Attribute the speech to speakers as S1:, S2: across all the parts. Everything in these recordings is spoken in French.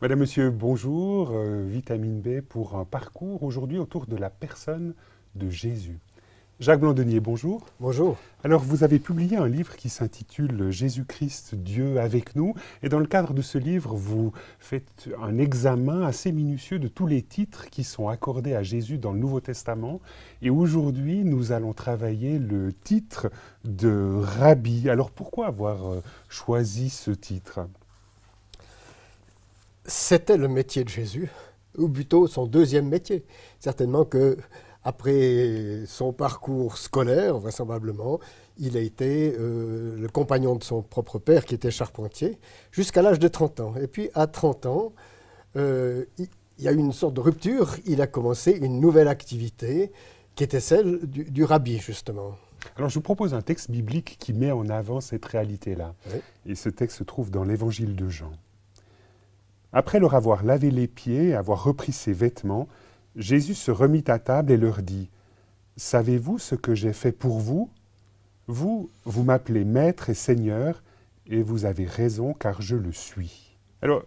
S1: Madame, Monsieur, bonjour. Vitamine B pour un parcours aujourd'hui autour de la personne de Jésus. Jacques Blandenier, bonjour.
S2: Bonjour.
S1: Alors, vous avez publié un livre qui s'intitule Jésus-Christ, Dieu avec nous. Et dans le cadre de ce livre, vous faites un examen assez minutieux de tous les titres qui sont accordés à Jésus dans le Nouveau Testament. Et aujourd'hui, nous allons travailler le titre de Rabbi. Alors, pourquoi avoir choisi ce titre ?
S2: C'était le métier de Jésus, ou plutôt son deuxième métier. Certainement que après son parcours scolaire, vraisemblablement, il a été le compagnon de son propre père, qui était charpentier, jusqu'à l'âge de 30 ans. Et puis, à 30 ans, il y a eu une sorte de rupture. Il a commencé une nouvelle activité, qui était celle du rabbi, justement.
S1: Alors je vous propose un texte biblique qui met en avant cette réalité-là.
S2: Oui.
S1: Et ce texte se trouve dans l'Évangile de Jean. Après leur avoir lavé les pieds et avoir repris ses vêtements, Jésus se remit à table et leur dit « Savez-vous ce que j'ai fait pour vous ? Vous m'appelez Maître et Seigneur, et vous avez raison car je le suis. » Alors,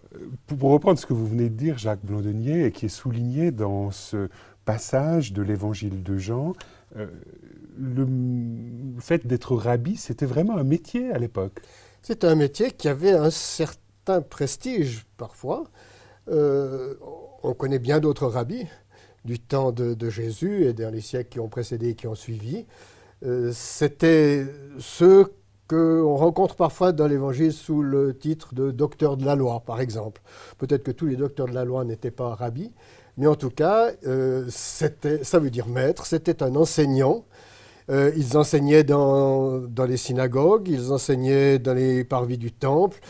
S1: pour reprendre ce que vous venez de dire, Jacques Blandenier, et qui est souligné dans ce passage de l'Évangile de Jean, le fait d'être rabbi, c'était vraiment un métier à l'époque.
S2: C'est un métier qui avait un certain prestige, parfois. On connaît bien d'autres rabbis du temps de Jésus et dans les siècles qui ont précédé et qui ont suivi. C'était ceux qu'on rencontre parfois dans l'Évangile sous le titre de docteur de la loi, par exemple. Peut-être que tous les docteurs de la loi n'étaient pas rabbis, mais en tout cas, ça veut dire maître, c'était un enseignant. Ils enseignaient dans les synagogues, ils enseignaient dans les parvis du temple.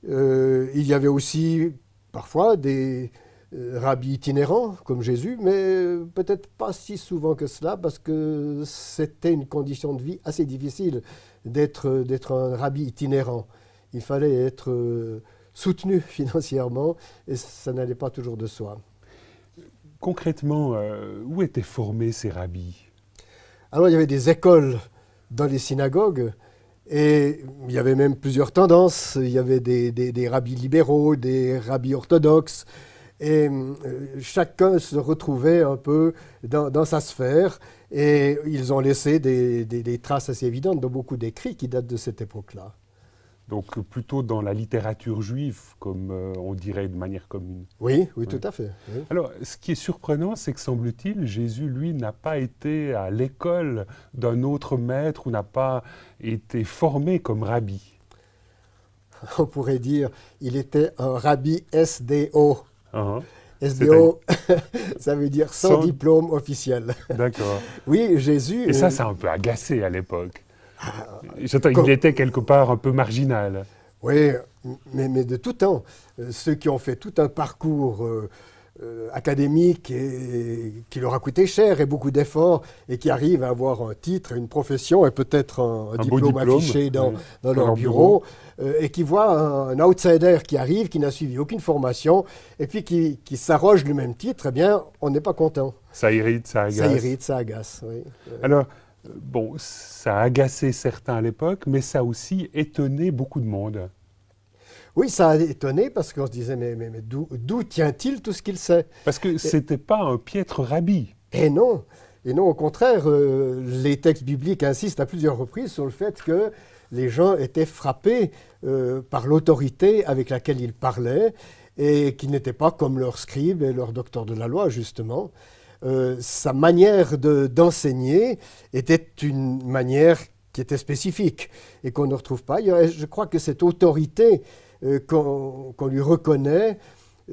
S2: Il y avait aussi parfois des rabbis itinérants, comme Jésus, mais peut-être pas si souvent que cela, parce que c'était une condition de vie assez difficile d'être un rabbi itinérant. Il fallait être soutenu financièrement, et ça n'allait pas toujours de soi.
S1: Concrètement, où étaient formés ces rabbis ?
S2: Alors il y avait des écoles dans les synagogues, et il y avait même plusieurs tendances. Il y avait des rabbis libéraux, des rabbis orthodoxes, et chacun se retrouvait un peu dans sa sphère, et ils ont laissé des traces assez évidentes dans beaucoup d'écrits qui datent de cette époque-là.
S1: Donc plutôt dans la littérature juive, comme on dirait de manière commune.
S2: Oui,
S1: Ouais.
S2: tout à fait. Oui.
S1: Alors, ce qui est surprenant, c'est que semble-t-il, Jésus, lui, n'a pas été à l'école d'un autre maître ou n'a pas été formé comme rabbi.
S2: On pourrait dire il était un rabbi SDO.
S1: Hein,
S2: SDO, ça veut dire sans
S1: Sans-
S2: diplôme officiel.
S1: D'accord.
S2: Oui, Jésus...
S1: Et ça a un peu agacé à l'époque. J'entends,
S2: Comme-
S1: il était quelque part un peu marginal.
S2: Oui, mais de tout temps. Ceux qui ont fait tout un parcours académique et qui leur a coûté cher et beaucoup d'efforts et qui arrivent à avoir un titre, une profession et peut-être un
S1: beau
S2: diplôme affiché dans leur bureau et qui voient un outsider qui arrive, qui n'a suivi aucune formation et puis qui s'arroge le même titre, eh bien, on n'est pas content.
S1: Ça irrite, ça agace.
S2: Ça irrite, ça agace, oui.
S1: Alors, bon, ça a agacé certains à l'époque, mais ça a aussi étonné beaucoup de monde.
S2: Oui, ça a étonné parce qu'on se disait, mais d'où tient-il tout ce qu'il sait?
S1: Parce que c'était pas un piètre rabbi.
S2: Et non, au contraire, les textes bibliques insistent à plusieurs reprises sur le fait que les gens étaient frappés par l'autorité avec laquelle ils parlaient et qu'ils n'étaient pas comme leurs scribes et leurs docteurs de la loi, justement. Sa manière d'enseigner était une manière qui était spécifique et qu'on ne retrouve pas. Je crois que cette autorité qu'on lui reconnaît,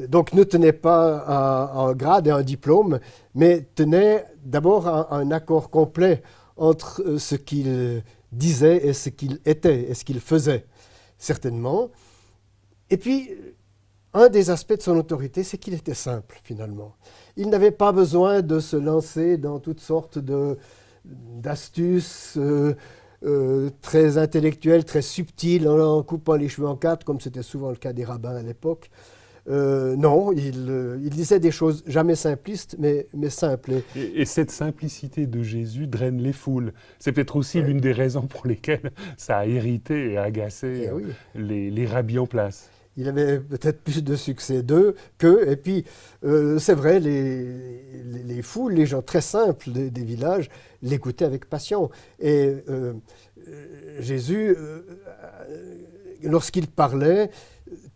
S2: donc ne tenait pas à un grade et un diplôme, mais tenait d'abord à un accord complet entre ce qu'il disait et ce qu'il était et ce qu'il faisait, certainement. Et puis, un des aspects de son autorité, c'est qu'il était simple, finalement. Il n'avait pas besoin de se lancer dans toutes sortes d'astuces très intellectuelles, très subtiles, en coupant les cheveux en quatre, comme c'était souvent le cas des rabbins à l'époque. Non, il disait des choses jamais simplistes, mais simples.
S1: Et cette simplicité de Jésus draine les foules. C'est peut-être aussi l'une des raisons pour lesquelles ça a irrité et agacé
S2: Oui.
S1: les rabbis en place.
S2: il avait peut-être plus de succès qu'eux. Et puis, c'est vrai, les foules, les gens très simples des villages, l'écoutaient avec passion. Et Jésus, lorsqu'il parlait,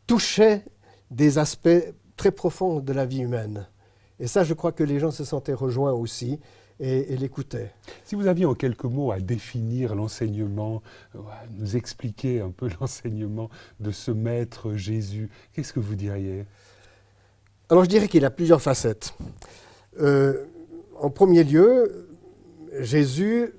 S2: touchait des aspects très profonds de la vie humaine. Et ça, je crois que les gens se sentaient rejoints aussi et l'écoutaient.
S1: Si vous aviez en quelques mots à définir l'enseignement, à nous expliquer un peu l'enseignement de ce maître Jésus, qu'est-ce que vous diriez?
S2: Alors je dirais qu'il a plusieurs facettes. En premier lieu, Jésus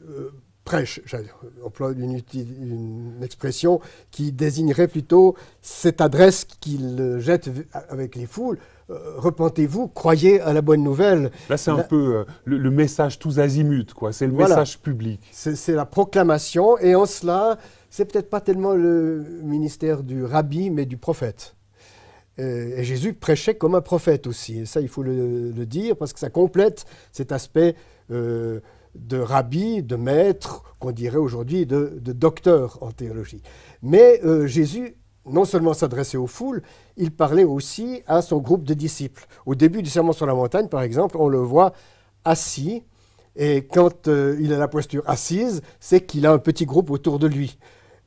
S2: prêche, j'emploie une expression qui désignerait plutôt cette adresse qu'il jette avec les foules. Repentez-vous, croyez à la bonne nouvelle.
S1: Là, c'est un peu le message tous azimuts, quoi. C'est le message public.
S2: C'est la proclamation, et en cela, c'est peut-être pas tellement le ministère du rabbi, mais du prophète. Et Jésus prêchait comme un prophète aussi, et ça, il faut le dire, parce que ça complète cet aspect de rabbi, de maître, qu'on dirait aujourd'hui de docteur en théologie. Mais Jésus non seulement s'adressait aux foules, il parlait aussi à son groupe de disciples. Au début du Sermon sur la montagne, par exemple, on le voit assis, et quand il a la posture assise, c'est qu'il a un petit groupe autour de lui.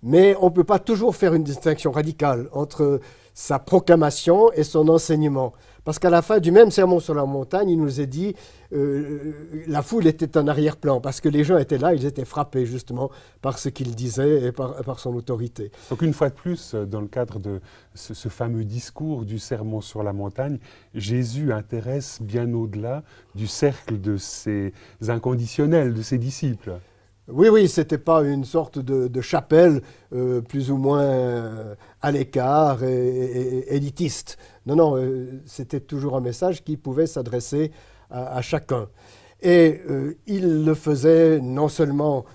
S2: Mais on ne peut pas toujours faire une distinction radicale entre sa proclamation et son enseignement. Parce qu'à la fin du même Sermon sur la montagne, il nous est dit la foule était en arrière-plan, parce que les gens étaient là, ils étaient frappés justement par ce qu'il disait et par son autorité.
S1: Donc une fois de plus, dans le cadre de ce fameux discours du Sermon sur la montagne, Jésus intéresse bien au-delà du cercle de ses inconditionnels, de ses disciples.
S2: Oui, ce n'était pas une sorte de chapelle plus ou moins à l'écart et élitiste. Non, c'était toujours un message qui pouvait s'adresser à chacun. Et il le faisait non seulement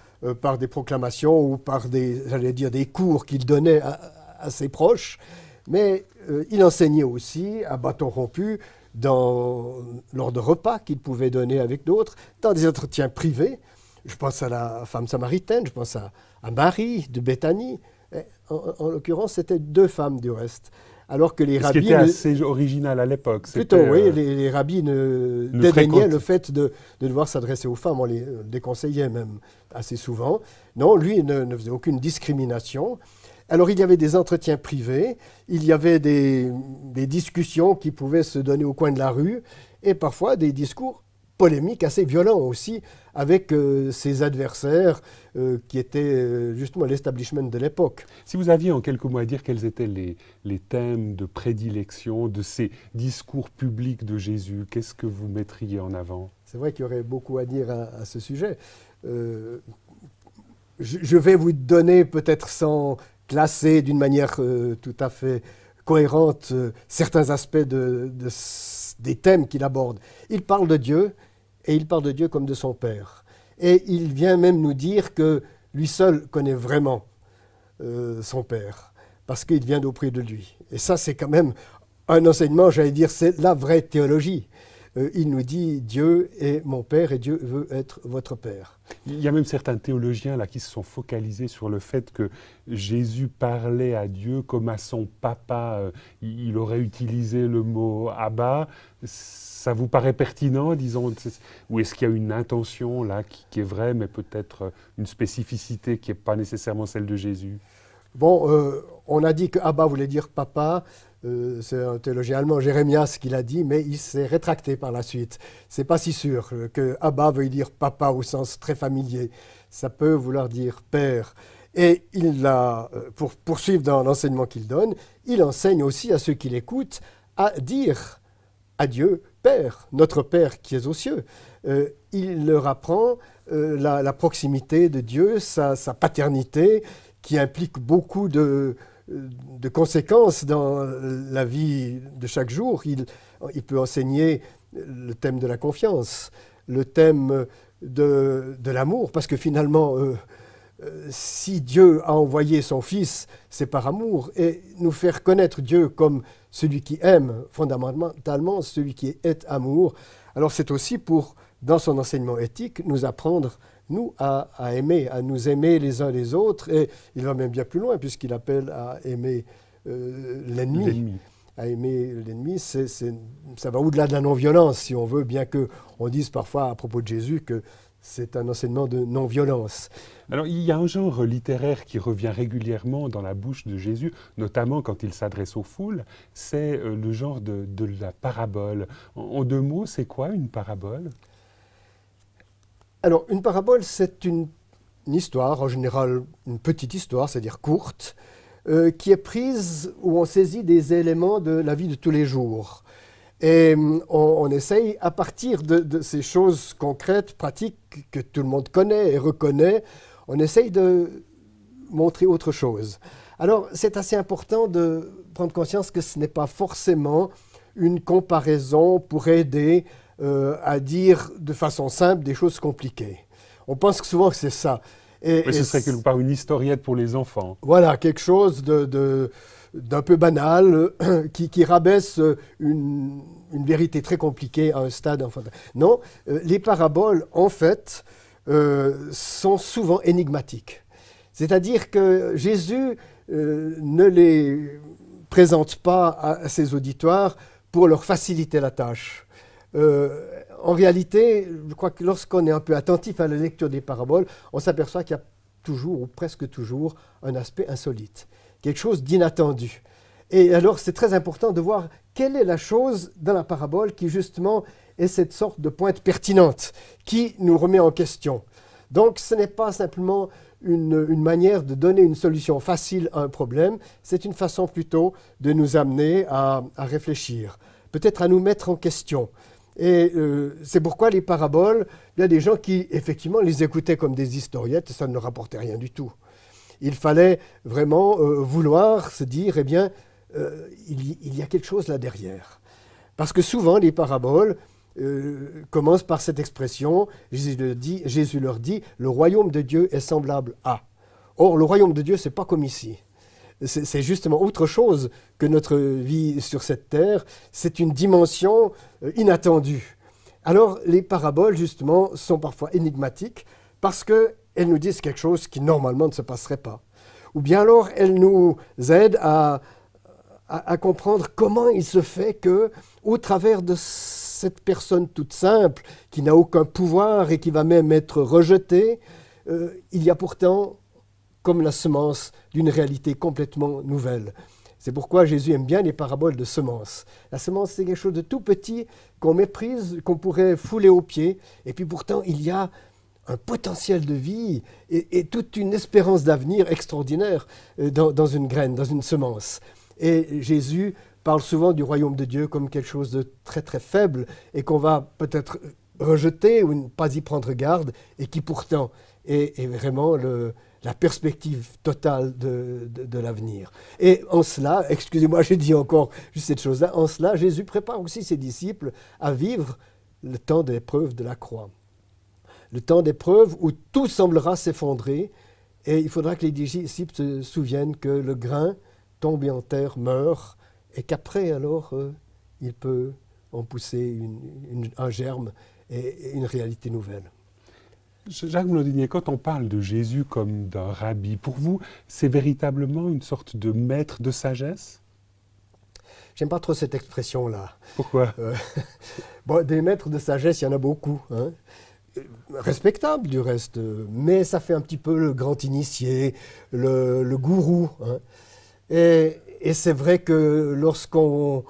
S2: par des proclamations ou par des cours qu'il donnait à ses proches, mais il enseignait aussi à bâton rompu lors de repas qu'il pouvait donner avec d'autres, dans des entretiens privés. Je pense à la femme samaritaine, je pense à Marie de Béthanie. En l'occurrence, c'était 2 femmes du reste. Alors que les rabbis...
S1: Ce qui était assez original à l'époque.
S2: Plutôt, oui, les rabbis dédaignaient le fait de devoir s'adresser aux femmes. On les déconseillait même assez souvent. Non, lui ne faisait aucune discrimination. Alors il y avait des entretiens privés, il y avait des discussions qui pouvaient se donner au coin de la rue, et parfois des discours polémiques assez violents aussi, avec ses adversaires qui étaient justement l'establishment de l'époque.
S1: Si vous aviez en quelques mots à dire quels étaient les thèmes de prédilection de ces discours publics de Jésus, qu'est-ce que vous mettriez en avant?
S2: C'est vrai qu'il y aurait beaucoup à dire à ce sujet. Je vais vous donner, peut-être sans classer d'une manière tout à fait cohérente, certains aspects des thèmes qu'il aborde. Il parle de Dieu, et il parle de Dieu comme de son Père. Et il vient même nous dire que lui seul connaît vraiment son Père, parce qu'il vient d'auprès de lui. Et ça, c'est quand même un enseignement, j'allais dire, c'est la vraie théologie. Il nous dit, Dieu est mon Père et Dieu veut être votre Père.
S1: Il y a même certains théologiens là, qui se sont focalisés sur le fait que Jésus parlait à Dieu comme à son papa. Il aurait utilisé le mot Abba. Ça vous paraît pertinent, disons, ou est-ce qu'il y a une intention là qui est vraie, mais peut-être une spécificité qui n'est pas nécessairement celle de Jésus?
S2: Bon, on a dit que Abba voulait dire papa. C'est un théologien allemand, Jérémias, qui l'a dit, mais il s'est rétracté par la suite. C'est pas si sûr que Abba veuille dire papa au sens très familier. Ça peut vouloir dire père. Et pour poursuivre dans l'enseignement qu'il donne, il enseigne aussi à ceux qui l'écoutent à dire à Dieu Père, notre Père qui est aux cieux. Il leur apprend la proximité de Dieu, sa paternité, qui implique beaucoup de conséquences dans la vie de chaque jour. Il peut enseigner le thème de la confiance, le thème de l'amour, parce que finalement, si Dieu a envoyé son Fils, c'est par amour, et nous faire connaître Dieu comme celui qui aime, fondamentalement, celui qui est amour. Alors c'est aussi pour, dans son enseignement éthique, nous apprendre nous, à aimer, à nous aimer les uns les autres. Et il va même bien plus loin, puisqu'il appelle à aimer l'ennemi.
S1: L'ennemi.
S2: À aimer l'ennemi, ça va au-delà de la non-violence, si on veut, bien qu'on dise parfois à propos de Jésus que c'est un enseignement de non-violence.
S1: Alors, il y a un genre littéraire qui revient régulièrement dans la bouche de Jésus, notamment quand il s'adresse aux foules, c'est le genre de la parabole. En deux mots, c'est quoi une parabole?
S2: Alors, une parabole, c'est une histoire, en général une petite histoire, c'est-à-dire courte, qui est prise où on saisit des éléments de la vie de tous les jours. Et on essaye, à partir de ces choses concrètes, pratiques, que tout le monde connaît et reconnaît, on essaye de montrer autre chose. Alors, c'est assez important de prendre conscience que ce n'est pas forcément une comparaison pour aider à dire de façon simple des choses compliquées. On pense souvent que c'est ça.
S1: Mais ce serait quelque part une historiette pour les enfants.
S2: Voilà, quelque chose d'un peu banal qui rabaisse une vérité très compliquée à un stade enfantin. Non, les paraboles, en fait, sont souvent énigmatiques. C'est-à-dire que Jésus ne les présente pas à ses auditoires pour leur faciliter la tâche. En réalité, je crois que lorsqu'on est un peu attentif à la lecture des paraboles, on s'aperçoit qu'il y a toujours, ou presque toujours, un aspect insolite, quelque chose d'inattendu. Et alors, c'est très important de voir quelle est la chose dans la parabole qui, justement, est cette sorte de pointe pertinente, qui nous remet en question. Donc, ce n'est pas simplement une manière de donner une solution facile à un problème, c'est une façon plutôt de nous amener à réfléchir, peut-être à nous mettre en question. Et c'est pourquoi les paraboles, il y a des gens qui, effectivement, les écoutaient comme des historiettes et ça ne leur rapportait rien du tout. Il fallait vraiment vouloir se dire, eh bien, il y a quelque chose là derrière. Parce que souvent, les paraboles commencent par cette expression, Jésus leur dit, le royaume de Dieu est semblable à. Or, le royaume de Dieu, ce n'est pas comme ici. C'est justement autre chose que notre vie sur cette terre. C'est une dimension inattendue. Alors, les paraboles, justement, sont parfois énigmatiques parce qu'elles nous disent quelque chose qui, normalement, ne se passerait pas. Ou bien alors, elles nous aident à comprendre comment il se fait que, au travers de cette personne toute simple, qui n'a aucun pouvoir et qui va même être rejetée, il y a pourtant comme la semence d'une réalité complètement nouvelle. C'est pourquoi Jésus aime bien les paraboles de semences. La semence, c'est quelque chose de tout petit qu'on méprise, qu'on pourrait fouler aux pieds, et puis pourtant, il y a un potentiel de vie et toute une espérance d'avenir extraordinaire dans une graine, dans une semence. Et Jésus parle souvent du royaume de Dieu comme quelque chose de très très faible et qu'on va peut-être rejeter ou ne pas y prendre garde et qui pourtant est vraiment la perspective totale de l'avenir. Et en cela, excusez-moi, j'ai dit encore juste cette chose-là, en cela, Jésus prépare aussi ses disciples à vivre le temps de l'épreuve de la croix. Le temps d'épreuve où tout semblera s'effondrer et il faudra que les disciples se souviennent que le grain tombé en terre meurt et qu'après, alors, il peut en pousser un germe et une réalité nouvelle.
S1: Jacques Blondinier, quand on parle de Jésus comme d'un rabbi, pour vous, c'est véritablement une sorte de maître de sagesse?
S2: J'aime pas trop cette expression-là.
S1: Pourquoi?
S2: Bon, des maîtres de sagesse, il y en a beaucoup. Hein. Respectable du reste, mais ça fait un petit peu le grand initié, le gourou. Hein. Et c'est vrai que lorsqu'on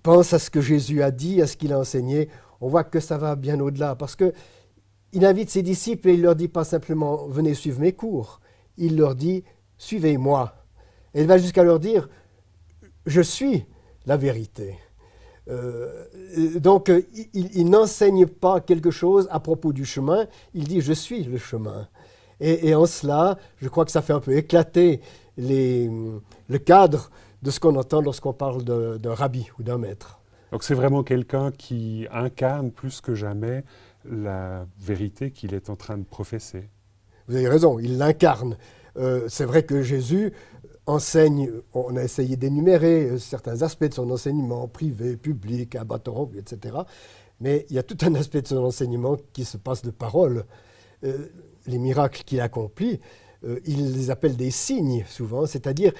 S2: pense à ce que Jésus a dit, à ce qu'il a enseigné, on voit que ça va bien au-delà. Parce qu'il invite ses disciples et il ne leur dit pas simplement « venez suivre mes cours ». Il leur dit « suivez-moi ». Et il va jusqu'à leur dire « je suis la vérité ». Donc, il n'enseigne pas quelque chose à propos du chemin, il dit « je suis le chemin ». Et en cela, je crois que ça fait un peu éclater le cadre de ce qu'on entend lorsqu'on parle d'un rabbi ou d'un maître.
S1: Donc c'est vraiment quelqu'un qui incarne plus que jamais la vérité qu'il est en train de professer.
S2: Vous avez raison, il l'incarne. C'est vrai que Jésus enseigne, on a essayé d'énumérer certains aspects de son enseignement, privé, public, abattoir, etc. Mais il y a tout un aspect de son enseignement qui se passe de parole. Les miracles qu'il accomplit, il les appelle des signes souvent, c'est-à-dire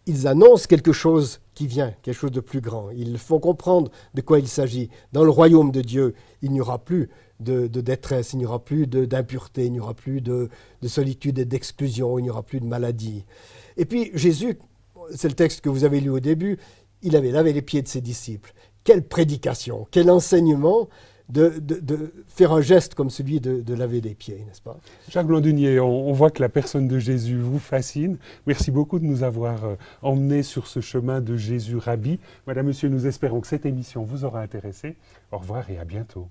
S2: ils annoncent quelque chose qui vient, quelque chose de plus grand. Ils font comprendre de quoi il s'agit. Dans le royaume de Dieu, il n'y aura plus de détresse, il n'y aura plus d'impureté, il n'y aura plus de solitude et d'exclusion, il n'y aura plus de maladie. Et puis Jésus, c'est le texte que vous avez lu au début, il avait lavé les pieds de ses disciples. Quelle prédication, quel enseignement de faire un geste comme celui de laver les pieds, n'est-ce pas?
S1: Jacques Blandunier, on voit que la personne de Jésus vous fascine. Merci beaucoup de nous avoir emmenés sur ce chemin de Jésus Rabbi. Madame, Monsieur, nous espérons que cette émission vous aura intéressé. Au revoir et à bientôt.